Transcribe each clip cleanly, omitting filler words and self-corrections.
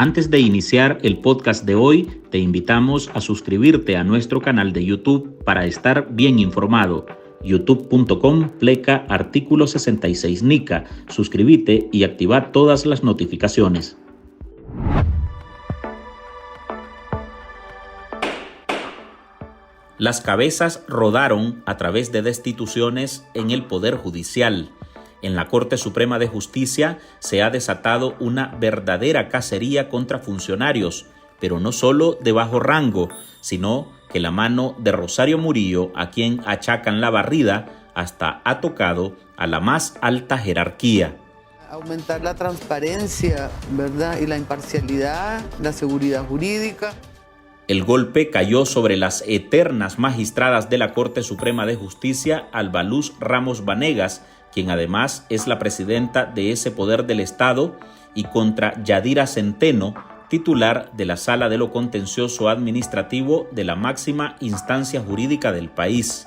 Antes de iniciar el podcast de hoy, te invitamos a suscribirte a nuestro canal de YouTube para estar bien informado. youtube.com/artículo 66 NICA. Suscríbete y activa todas las notificaciones. Las cabezas rodaron a través de destituciones en el Poder Judicial. En la Corte Suprema de Justicia se ha desatado una verdadera cacería contra funcionarios, pero no solo de bajo rango, sino que la mano de Rosario Murillo, a quien achacan la barrida, hasta ha tocado a la más alta jerarquía. Aumentar la transparencia, ¿verdad? Y la imparcialidad, la seguridad jurídica. El golpe cayó sobre las eternas magistradas de la Corte Suprema de Justicia, Alba Luz Ramos Vanegas, quien además es la presidenta de ese poder del Estado, y contra Yadira Centeno, titular de la Sala de lo Contencioso Administrativo de la máxima instancia jurídica del país.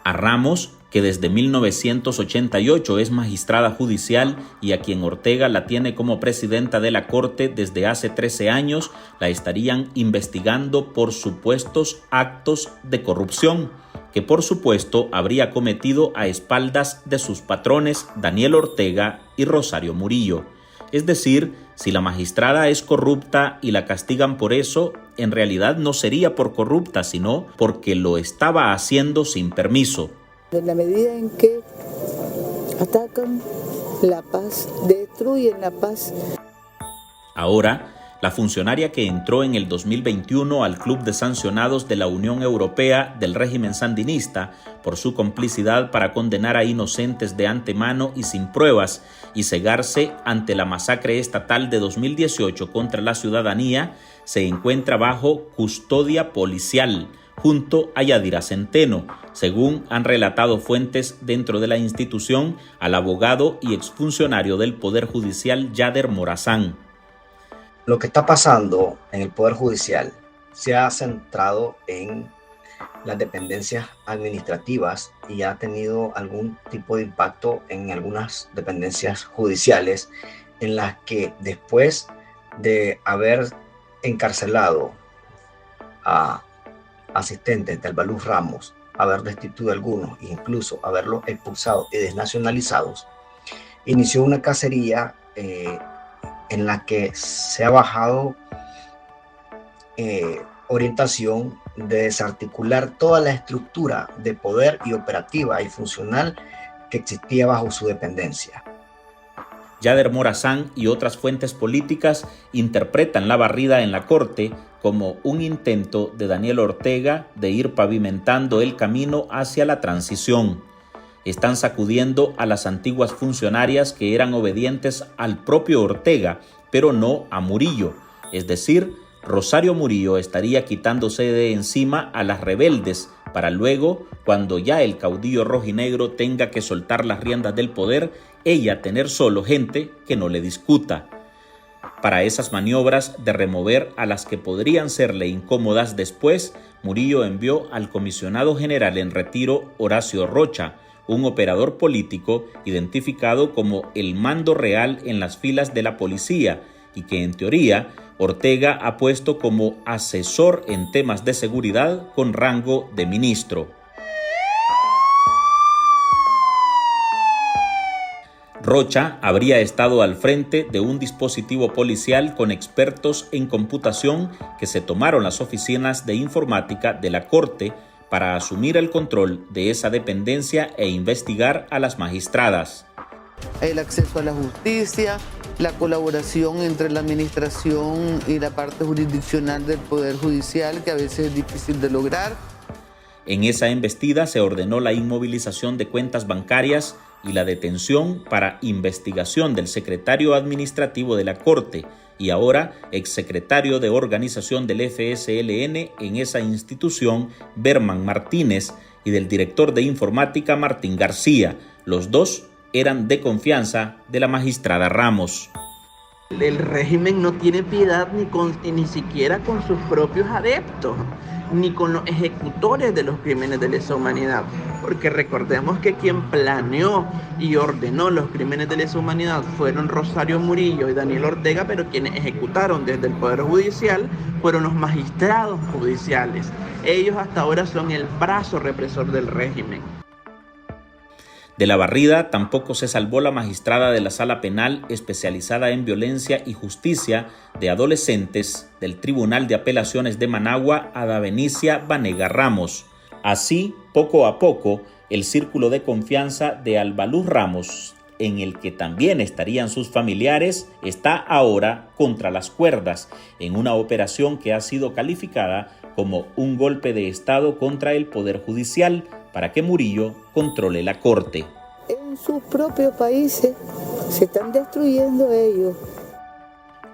A Ramos, que desde 1988 es magistrada judicial y a quien Ortega la tiene como presidenta de la Corte desde hace 13 años, la estarían investigando por supuestos actos de corrupción, que por supuesto habría cometido a espaldas de sus patrones Daniel Ortega y Rosario Murillo. Es decir, si la magistrada es corrupta y la castigan por eso, en realidad no sería por corrupta, sino porque lo estaba haciendo sin permiso. En la medida en que atacan la paz, destruyen la paz. Ahora, la funcionaria que entró en el 2021 al Club de Sancionados de la Unión Europea del régimen sandinista por su complicidad para condenar a inocentes de antemano y sin pruebas y cegarse ante la masacre estatal de 2018 contra la ciudadanía, se encuentra bajo custodia policial junto a Yadira Centeno, según han relatado fuentes dentro de la institución al abogado y exfuncionario del Poder Judicial Yader Morazán. Lo que está pasando en el Poder Judicial se ha centrado en las dependencias administrativas y ha tenido algún tipo de impacto en algunas dependencias judiciales en las que después de haber encarcelado a asistentes de Alba Luz Ramos, haber destituido a algunos e incluso haberlos expulsado y desnacionalizados, inició una cacería en la que se ha bajado orientación de desarticular toda la estructura de poder y operativa y funcional que existía bajo su dependencia. Yader Morazán y otras fuentes políticas interpretan la barrida en la Corte como un intento de Daniel Ortega de ir pavimentando el camino hacia la transición. Están sacudiendo a las antiguas funcionarias que eran obedientes al propio Ortega, pero no a Murillo. Es decir, Rosario Murillo estaría quitándose de encima a las rebeldes para luego, cuando ya el caudillo rojinegro tenga que soltar las riendas del poder, ella tener solo gente que no le discuta. Para esas maniobras de remover a las que podrían serle incómodas después, Murillo envió al comisionado general en retiro Horacio Rocha, un operador político identificado como el mando real en las filas de la policía y que en teoría Ortega ha puesto como asesor en temas de seguridad con rango de ministro. Rocha habría estado al frente de un dispositivo policial con expertos en computación que se tomaron las oficinas de informática de la Corte para asumir el control de esa dependencia e investigar a las magistradas. El acceso a la justicia, la colaboración entre la administración y la parte jurisdiccional del Poder Judicial, que a veces es difícil de lograr. En esa embestida se ordenó la inmovilización de cuentas bancarias y la detención para investigación del secretario administrativo de la Corte y ahora exsecretario de organización del FSLN en esa institución, Berman Martínez, y del director de informática, Martín García. Los dos eran de confianza de la magistrada Ramos. El régimen no tiene piedad ni siquiera con sus propios adeptos. ni con los ejecutores de los crímenes de lesa humanidad, porque recordemos que quien planeó y ordenó los crímenes de lesa humanidad fueron Rosario Murillo y Daniel Ortega, pero quienes ejecutaron desde el Poder Judicial fueron los magistrados judiciales. Ellos hasta ahora son el brazo represor del régimen. De la barrida tampoco se salvó la magistrada de la Sala Penal especializada en violencia y justicia de adolescentes del Tribunal de Apelaciones de Managua, Ada Benicia Banega Ramos. Así, poco a poco, el círculo de confianza de Albaluz Ramos, en el que también estarían sus familiares, está ahora contra las cuerdas, en una operación que ha sido calificada como un golpe de Estado contra el Poder Judicial, para que Murillo controle la corte. En sus propios países se están destruyendo ellos.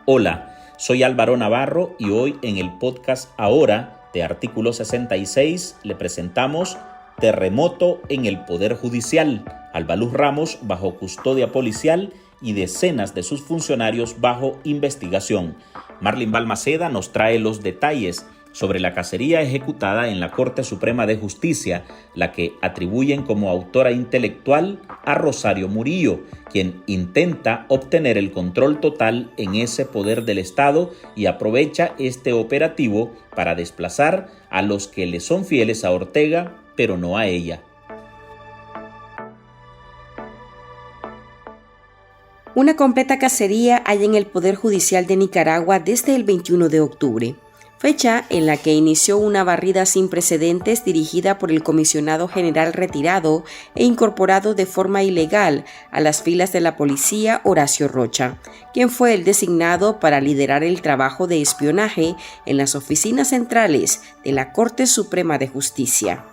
Hola, soy Álvaro Navarro y hoy en el podcast Ahora de Artículo 66 le presentamos Terremoto en el Poder Judicial, Albaluz Ramos bajo custodia policial y decenas de sus funcionarios bajo investigación. Marlin Balmaceda nos trae los detalles sobre la cacería ejecutada en la Corte Suprema de Justicia, la que atribuyen como autora intelectual a Rosario Murillo, quien intenta obtener el control total en ese poder del Estado y aprovecha este operativo para desplazar a los que le son fieles a Ortega, pero no a ella. Una completa cacería hay en el Poder Judicial de Nicaragua desde el 21 de octubre. Fecha en la que inició una barrida sin precedentes dirigida por el comisionado general retirado e incorporado de forma ilegal a las filas de la policía Horacio Rocha, quien fue el designado para liderar el trabajo de espionaje en las oficinas centrales de la Corte Suprema de Justicia.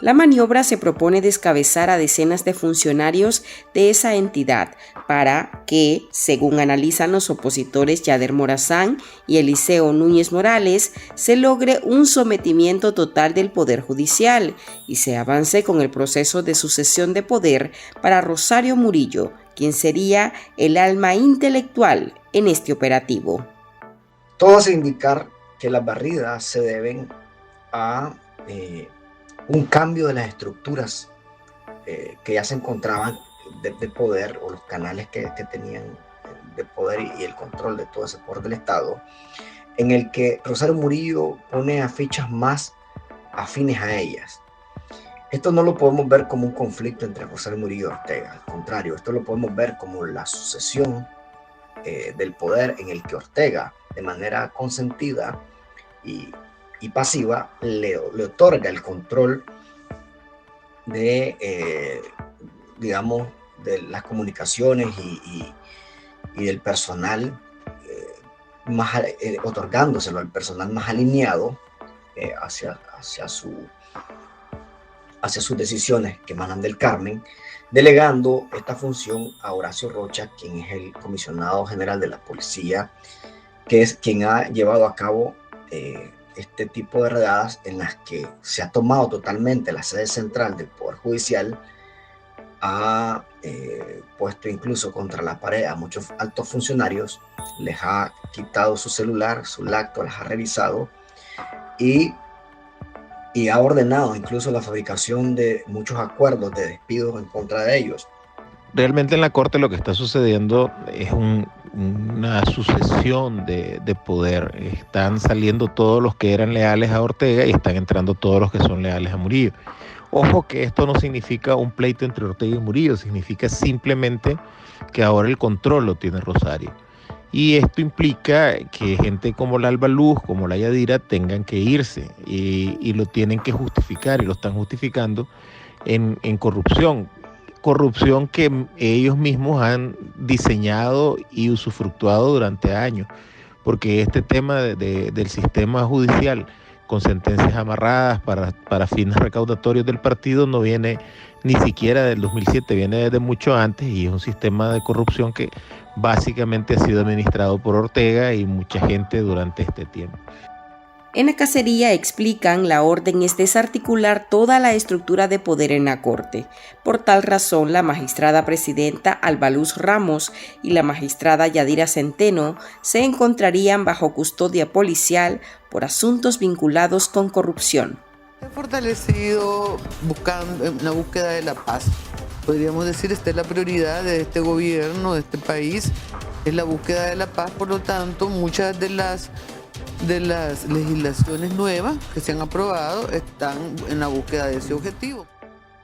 La maniobra se propone descabezar a decenas de funcionarios de esa entidad para que, según analizan los opositores Yader Morazán y Eliseo Núñez Morales, se logre un sometimiento total del Poder Judicial y se avance con el proceso de sucesión de poder para Rosario Murillo, quien sería el alma intelectual en este operativo. Todo hace indicar que las barridas se deben a un cambio de las estructuras que ya se encontraban de poder, o los canales que tenían de poder y el control de todo ese poder del Estado, en el que Rosario Murillo pone a fichas más afines a ellas. Esto no lo podemos ver como un conflicto entre Rosario Murillo y Ortega, al contrario, esto lo podemos ver como la sucesión del poder, en el que Ortega, de manera consentida y pasiva, le otorga el control de, de las comunicaciones y del personal, otorgándoselo al personal más alineado hacia sus decisiones que emanan del Carmen, delegando esta función a Horacio Rocha, quien es el comisionado general de la policía, que es quien ha llevado a cabo este tipo de redadas en las que se ha tomado totalmente la sede central del Poder Judicial, ha puesto incluso contra la pared a muchos altos funcionarios, les ha quitado su celular, su lacto, las ha revisado y ha ordenado incluso la fabricación de muchos acuerdos de despidos en contra de ellos. Realmente en la Corte lo que está sucediendo es una sucesión de poder. Están saliendo todos los que eran leales a Ortega y están entrando todos los que son leales a Murillo. Ojo que esto no significa un pleito entre Ortega y Murillo, significa simplemente que ahora el control lo tiene Rosario. Y esto implica que gente como la Albaluz, como la Yadira, tengan que irse y lo tienen que justificar, y lo están justificando en corrupción. Corrupción que ellos mismos han diseñado y usufructuado durante años, porque este tema del sistema judicial con sentencias amarradas para fines recaudatorios del partido no viene ni siquiera del 2007, viene desde mucho antes, y es un sistema de corrupción que básicamente ha sido administrado por Ortega y mucha gente durante este tiempo. En la cacería explican, la orden es desarticular toda la estructura de poder en la Corte. Por tal razón, la magistrada presidenta Alba Luz Ramos y la magistrada Yadira Centeno se encontrarían bajo custodia policial por asuntos vinculados con corrupción. Se ha fortalecido buscando una búsqueda de la paz. Podríamos decir, esta es la prioridad de este gobierno, de este país, es la búsqueda de la paz. Por lo tanto, muchas de las legislaciones nuevas que se han aprobado están en la búsqueda de ese objetivo.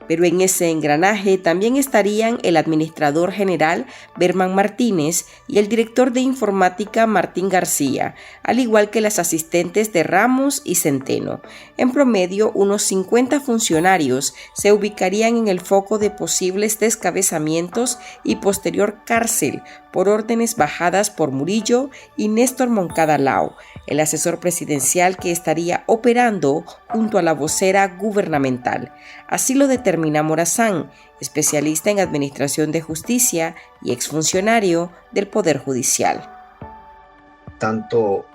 Pero en ese engranaje también estarían el administrador general Berman Martínez y el director de informática Martín García, al igual que las asistentes de Ramos y Centeno. En promedio, unos 50 funcionarios se ubicarían en el foco de posibles descabezamientos y posterior cárcel por órdenes bajadas por Murillo y Néstor Moncada Lao, el asesor presidencial que estaría operando junto a la vocera gubernamental. Así lo determina Morazán, especialista en administración de justicia y exfuncionario del Poder Judicial. Tanto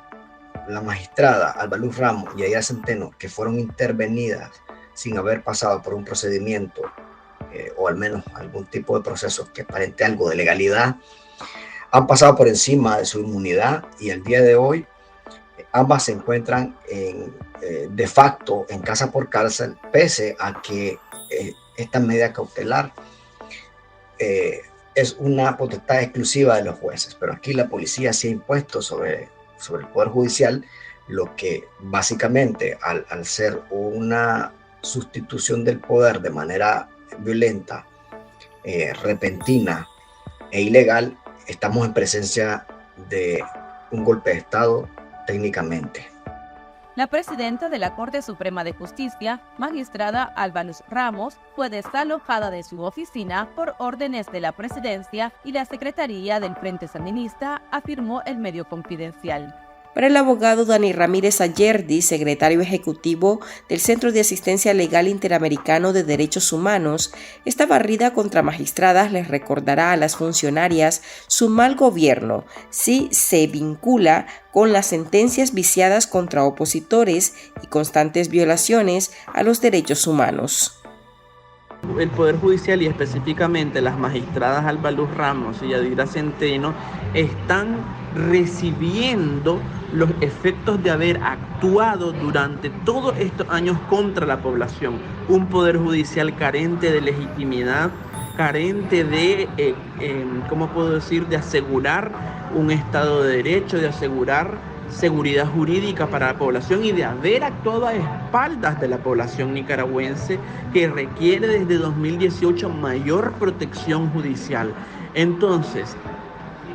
la magistrada Alba Luz Ramos y Yadira Centeno, que fueron intervenidas sin haber pasado por un procedimiento o al menos algún tipo de proceso que aparente algo de legalidad, han pasado por encima de su inmunidad y el día de hoy ambas se encuentran de facto en casa por cárcel, pese a que esta medida cautelar es una potestad exclusiva de los jueces. Pero aquí la policía se ha impuesto sobre el Poder Judicial, lo que básicamente al ser una sustitución del poder de manera violenta, repentina e ilegal, estamos en presencia de un golpe de Estado técnicamente. La presidenta de la Corte Suprema de Justicia, magistrada Alba Luz Ramos, fue desalojada de su oficina por órdenes de la presidencia y la Secretaría del Frente Sandinista, afirmó el medio Confidencial. Para el abogado Dani Ramírez Ayerdi, secretario ejecutivo del Centro de Asistencia Legal Interamericano de Derechos Humanos, esta barrida contra magistradas les recordará a las funcionarias su mal gobierno si se vincula con las sentencias viciadas contra opositores y constantes violaciones a los derechos humanos. El Poder Judicial y específicamente las magistradas Alba Luz Ramos y Yadira Centeno están recibiendo los efectos de haber actuado durante todos estos años contra la población. Un Poder Judicial carente de legitimidad, carente de, de asegurar un Estado de Derecho, de asegurar seguridad jurídica para la población y de haber actuado a espaldas de la población nicaragüense, que requiere desde 2018 mayor protección judicial. Entonces,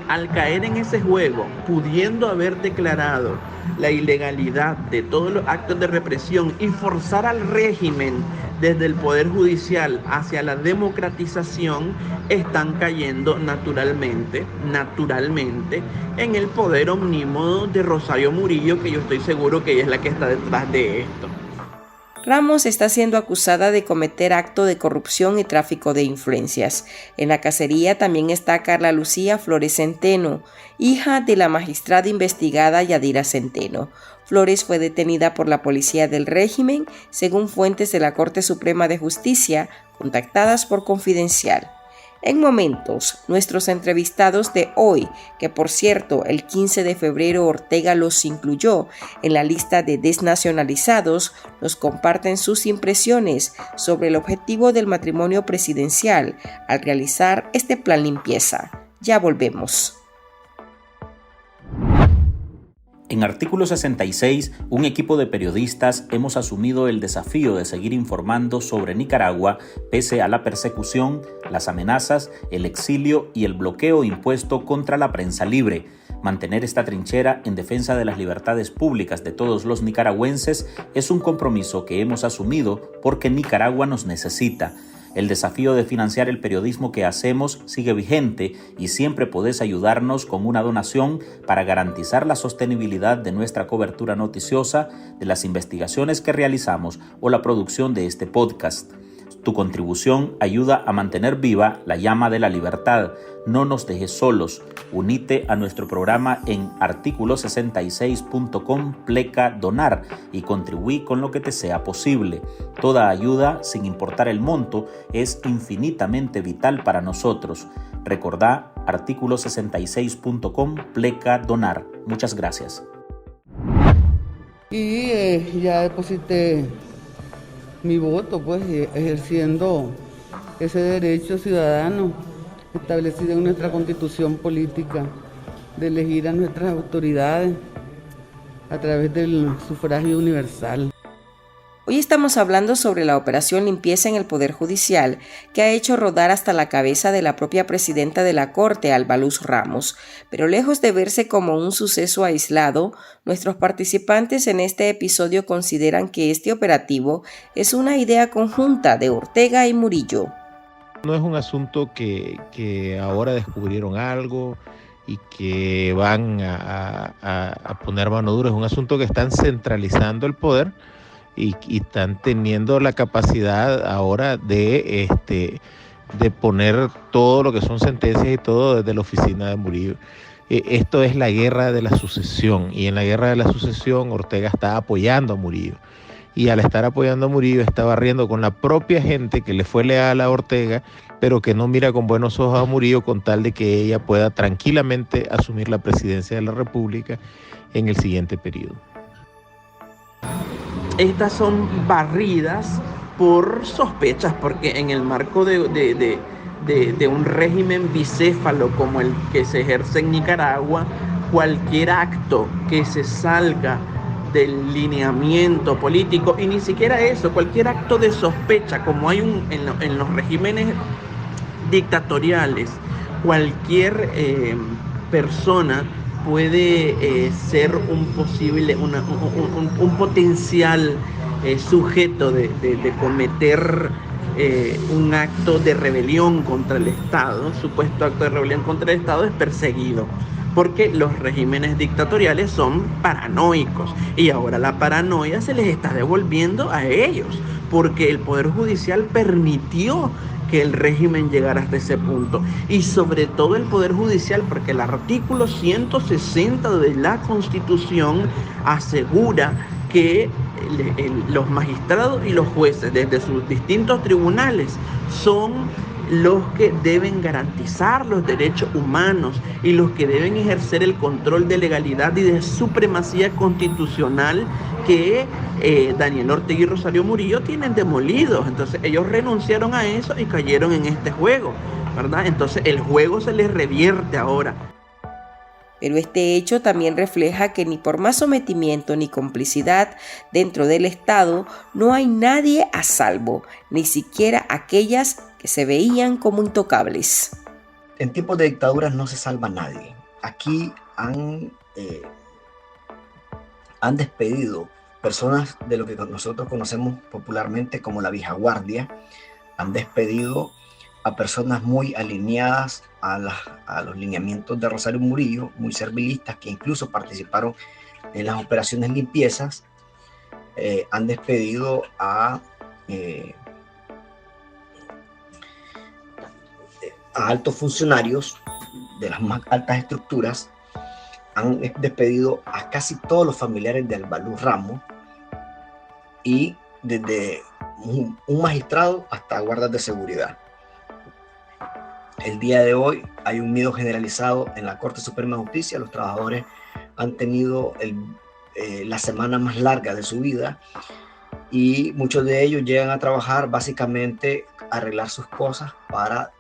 al caer en ese juego, pudiendo haber declarado la ilegalidad de todos los actos de represión y forzar al régimen desde el Poder Judicial hacia la democratización, están cayendo naturalmente en el poder omnímodo de Rosario Murillo, que yo estoy seguro que ella es la que está detrás de esto. Ramos está siendo acusada de cometer acto de corrupción y tráfico de influencias. En la cacería también está Carla Lucía Flores Centeno, hija de la magistrada investigada Yadira Centeno. Flores fue detenida por la policía del régimen, según fuentes de la Corte Suprema de Justicia, contactadas por Confidencial. En momentos, nuestros entrevistados de hoy, que por cierto el 15 de febrero Ortega los incluyó en la lista de desnacionalizados, nos comparten sus impresiones sobre el objetivo del matrimonio presidencial al realizar este plan limpieza. Ya volvemos. En artículo 66, un equipo de periodistas hemos asumido el desafío de seguir informando sobre Nicaragua pese a la persecución, las amenazas, el exilio y el bloqueo impuesto contra la prensa libre. Mantener esta trinchera en defensa de las libertades públicas de todos los nicaragüenses es un compromiso que hemos asumido porque Nicaragua nos necesita. El desafío de financiar el periodismo que hacemos sigue vigente y siempre podés ayudarnos con una donación para garantizar la sostenibilidad de nuestra cobertura noticiosa, de las investigaciones que realizamos o la producción de este podcast. Tu contribución ayuda a mantener viva la llama de la libertad. No nos dejes solos. Unite a nuestro programa en articulo66.com/donar y contribuí con lo que te sea posible. Toda ayuda, sin importar el monto, es infinitamente vital para nosotros. Recordá articulo66.com/donar. Muchas gracias. Y ya deposité mi voto, pues, ejerciendo ese derecho ciudadano establecido en nuestra Constitución política de elegir a nuestras autoridades a través del sufragio universal. Hoy estamos hablando sobre la operación limpieza en el Poder Judicial, que ha hecho rodar hasta la cabeza de la propia presidenta de la Corte, Alba Luz Ramos. Pero lejos de verse como un suceso aislado, nuestros participantes en este episodio consideran que este operativo es una idea conjunta de Ortega y Murillo. No es un asunto que ahora descubrieron algo y que van a poner mano dura. Es un asunto que están centralizando el poder y están teniendo la capacidad ahora de poner todo lo que son sentencias y todo desde la oficina de Murillo. Esto es la guerra de la sucesión, y en la guerra de la sucesión Ortega está apoyando a Murillo, y al estar apoyando a Murillo está barriendo con la propia gente que le fue leal a Ortega, pero que no mira con buenos ojos a Murillo, con tal de que ella pueda tranquilamente asumir la presidencia de la República en el siguiente periodo. Estas son barridas por sospechas, porque en el marco de un régimen bicéfalo como el que se ejerce en Nicaragua, cualquier acto que se salga del lineamiento político, y ni siquiera eso, cualquier acto de sospecha, como hay en los regímenes dictatoriales, cualquier persona puede ser un posible, un potencial sujeto de cometer un acto de rebelión contra el Estado. Supuesto acto de rebelión contra el Estado es perseguido, porque los regímenes dictatoriales son paranoicos, y ahora la paranoia se les está devolviendo a ellos, porque el Poder Judicial permitió que el régimen llegara hasta ese punto, y sobre todo el Poder Judicial, porque el artículo 160 de la Constitución asegura que los magistrados y los jueces desde sus distintos tribunales son los que deben garantizar los derechos humanos y los que deben ejercer el control de legalidad y de supremacía constitucional que Daniel Ortega y Rosario Murillo tienen demolidos. Entonces ellos renunciaron a eso y cayeron en este juego, ¿verdad? Entonces el juego se les revierte ahora. Pero este hecho también refleja que ni por más sometimiento ni complicidad dentro del Estado no hay nadie a salvo, ni siquiera aquellas que se veían como intocables. En tiempos de dictaduras no se salva nadie. Aquí han despedido personas de lo que nosotros conocemos popularmente como la vieja guardia. Han despedido a personas muy alineadas a los lineamientos de Rosario Murillo, muy servilistas, que incluso participaron en las operaciones limpiezas. Han despedido a altos funcionarios de las más altas estructuras. Han despedido a casi todos los familiares de Alba Luz Ramos, y desde un magistrado hasta guardas de seguridad. El día de hoy hay un miedo generalizado en la Corte Suprema de Justicia. Los trabajadores han tenido la semana más larga de su vida, y muchos de ellos llegan a trabajar básicamente a arreglar sus cosas para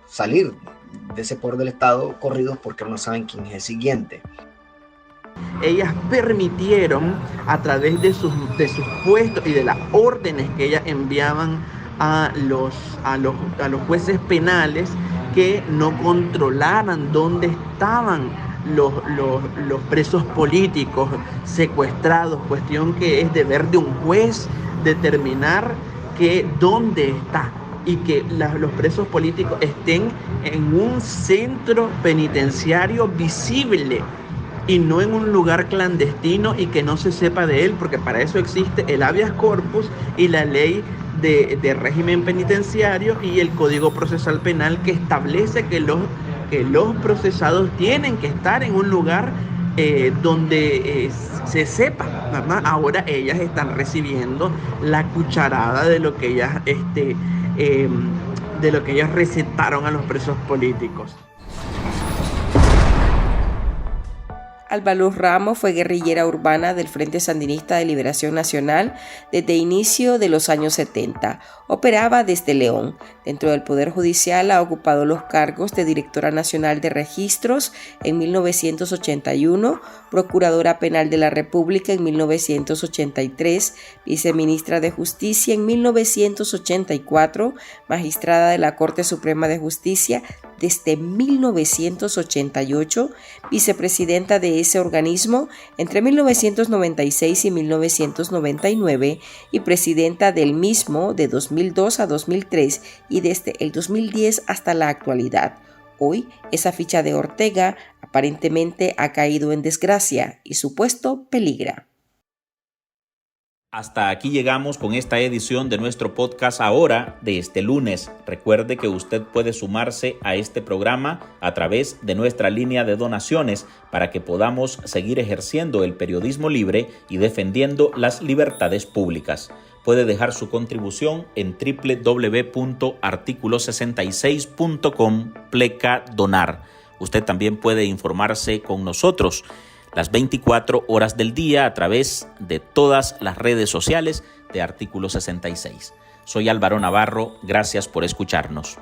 salir de ese poder del Estado corridos, porque no saben quién es el siguiente. Ellas permitieron, a través de sus puestos y de las órdenes que ellas enviaban a los jueces penales, que no controlaran dónde estaban los presos políticos secuestrados, cuestión que es deber de un juez determinar que dónde está, y que los presos políticos estén en un centro penitenciario visible y no en un lugar clandestino y que no se sepa de él, porque para eso existe el habeas corpus y la ley de régimen penitenciario y el Código Procesal Penal, que establece que los procesados tienen que estar en un lugar donde se sepa, ¿verdad? Ahora ellas están recibiendo la cucharada de lo que ellas recetaron a los presos políticos. Alba Luz Ramos fue guerrillera urbana del Frente Sandinista de Liberación Nacional desde inicio de los años 70. Operaba desde León. Dentro del Poder Judicial ha ocupado los cargos de Directora Nacional de Registros en 1981, Procuradora Penal de la República en 1983, Viceministra de Justicia en 1984, Magistrada de la Corte Suprema de Justicia desde 1988, Vicepresidenta de ese organismo entre 1996 y 1999 y Presidenta del mismo de 2002 a 2003 y desde el 2010 hasta la actualidad. Hoy, esa ficha de Ortega aparentemente ha caído en desgracia y su puesto peligra. Hasta aquí llegamos con esta edición de nuestro podcast Ahora de este lunes. Recuerde que usted puede sumarse a este programa a través de nuestra línea de donaciones para que podamos seguir ejerciendo el periodismo libre y defendiendo las libertades públicas. Puede dejar su contribución en www.articulo66.com/donar. Usted también puede informarse con nosotros las 24 horas del día a través de todas las redes sociales de Artículo 66. Soy Álvaro Navarro, gracias por escucharnos.